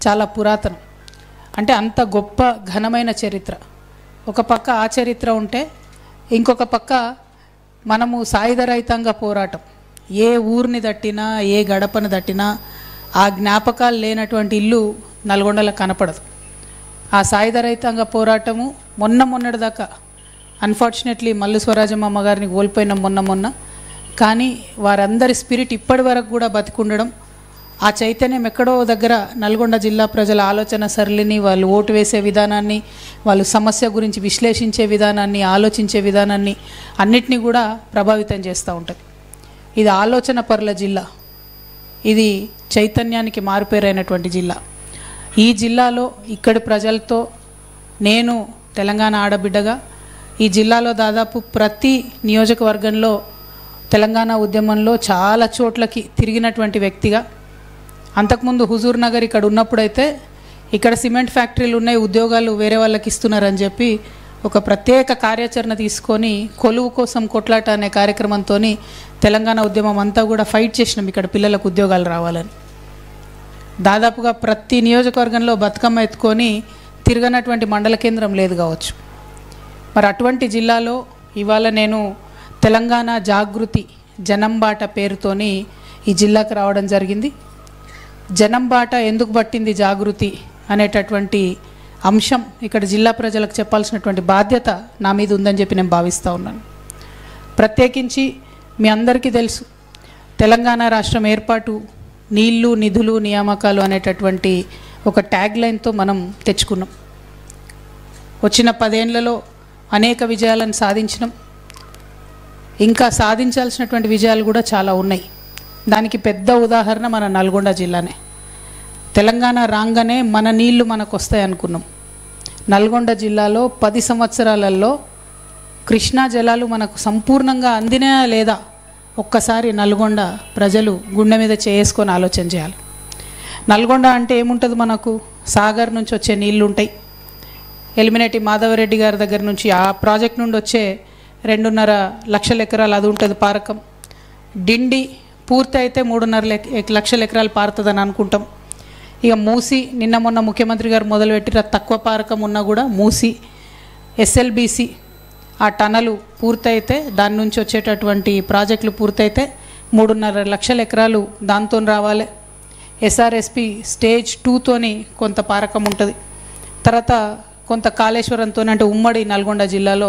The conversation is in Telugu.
చాలా పురాతనం. అంటే అంత గొప్ప ఘనమైన చరిత్ర. ఒక పక్క ఆ చరిత్ర ఉంటే ఇంకొక పక్క మనము సాయుధ రైతాంగ పోరాటం, ఏ ఊరిని దట్టినా ఏ గడపను దట్టినా ఆ జ్ఞాపకాలు లేనటువంటి ఇల్లు నల్గొండలో కనపడదు. ఆ సాయుధ రైతాంగ పోరాటము మొన్నటిదాకా అన్ఫార్చునేట్లీ మల్లు స్వరాజమ్మ అమ్మగారిని కోల్పోయిన మొన్న కానీ వారందరి స్పిరిట్ ఇప్పటి వరకు కూడా బతికుండడం, ఆ చైతన్యం ఎక్కడో దగ్గర నల్గొండ జిల్లా ప్రజల ఆలోచన సరళిని, వాళ్ళు ఓటు వేసే విధానాన్ని, వాళ్ళు సమస్య గురించి విశ్లేషించే విధానాన్ని, ఆలోచించే విధానాన్ని అన్నిటినీ కూడా ప్రభావితం చేస్తూ ఉంటుంది. ఇది ఆలోచన పరుల జిల్లా, ఇది చైతన్యానికి మారుపేరైనటువంటి జిల్లా. ఈ జిల్లాలో ఇక్కడి ప్రజలతో నేను తెలంగాణ ఆడబిడ్డగా ఈ జిల్లాలో దాదాపు ప్రతి నియోజకవర్గంలో తెలంగాణ ఉద్యమంలో చాలా చోట్లకి తిరిగినటువంటి వ్యక్తిగా, అంతకుముందు హుజూర్ నగర్ ఇక్కడ ఉన్నప్పుడైతే ఇక్కడ సిమెంట్ ఫ్యాక్టరీలు ఉన్నాయి, ఉద్యోగాలు వేరే వాళ్ళకి ఇస్తున్నారని చెప్పి ఒక ప్రత్యేక కార్యాచరణ తీసుకొని కొలువు కోసం కొట్లాట అనే కార్యక్రమంతో తెలంగాణ ఉద్యమం అంతా కూడా ఫైట్ చేసినాం ఇక్కడ పిల్లలకు ఉద్యోగాలు రావాలని. దాదాపుగా ప్రతి నియోజకవర్గంలో బతుకమ్మ ఎత్తుకొని తిరగనటువంటి మండల కేంద్రం లేదు కావచ్చు. మరి అటువంటి జిల్లాలో ఇవాళ నేను తెలంగాణ జాగృతి జనంబాట పేరుతోని ఈ జిల్లాకు రావడం జరిగింది. జనంబాట ఎందుకు పట్టింది జాగృతి అనేటటువంటి అంశం ఇక్కడ జిల్లా ప్రజలకు చెప్పాల్సినటువంటి బాధ్యత నా మీద ఉందని చెప్పి నేను భావిస్తూ ఉన్నాను. ప్రత్యేకించి మీ అందరికీ తెలుసు, తెలంగాణ రాష్ట్రం ఏర్పాటు నీళ్లు నిధులు నియామకాలు అనేటటువంటి ఒక ట్యాగ్ లైన్తో మనం తెచ్చుకున్నాం. వచ్చిన 10 ఏళ్లలో అనేక విజయాలను సాధించినాం. ఇంకా సాధించాల్సినటువంటి విజయాలు కూడా చాలా ఉన్నాయి. దానికి పెద్ద ఉదాహరణ మన నల్గొండ జిల్లానే. తెలంగాణ రాగానే మన నీళ్లు మనకు వస్తాయి అనుకున్నాం. నల్గొండ జిల్లాలో 10 సంవత్సరాలలో కృష్ణా జలాలు మనకు సంపూర్ణంగా అందినా లేదా ఒక్కసారి నల్గొండ ప్రజలు గుండె మీద చేసుకొని ఆలోచన చేయాలి. నల్గొండ అంటే ఏముంటుంది, మనకు సాగర్ నుంచి వచ్చే నీళ్లు ఉంటాయి, ఎలిమినేటి మాధవరెడ్డి గారి దగ్గర నుంచి ఆ ప్రాజెక్ట్ నుండి వచ్చే 2.5 లక్షల ఎకరాలు అది ఉంటుంది పారకం. డిండి పూర్తి అయితే 3.5 లక్షల ఎకరాలు పారుతుందని అనుకుంటాం. ఇక మూసి నిన్న మొన్న ముఖ్యమంత్రి గారు మొదలుపెట్టిన తక్కువ పారకం ఉన్నా కూడా మూసి ఎస్ఎల్బిసి ఆ టనలు పూర్తయితే దాని నుంచి వచ్చేటటువంటి ప్రాజెక్టులు పూర్తయితే 3.5 లక్షల ఎకరాలు దాంతో రావాలి. ఎస్ఆర్ఎస్పి స్టేజ్ 2తోని కొంత పారకం ఉంటుంది. తర్వాత కొంత కాళేశ్వరంతో, అంటే ఉమ్మడి నల్గొండ జిల్లాలో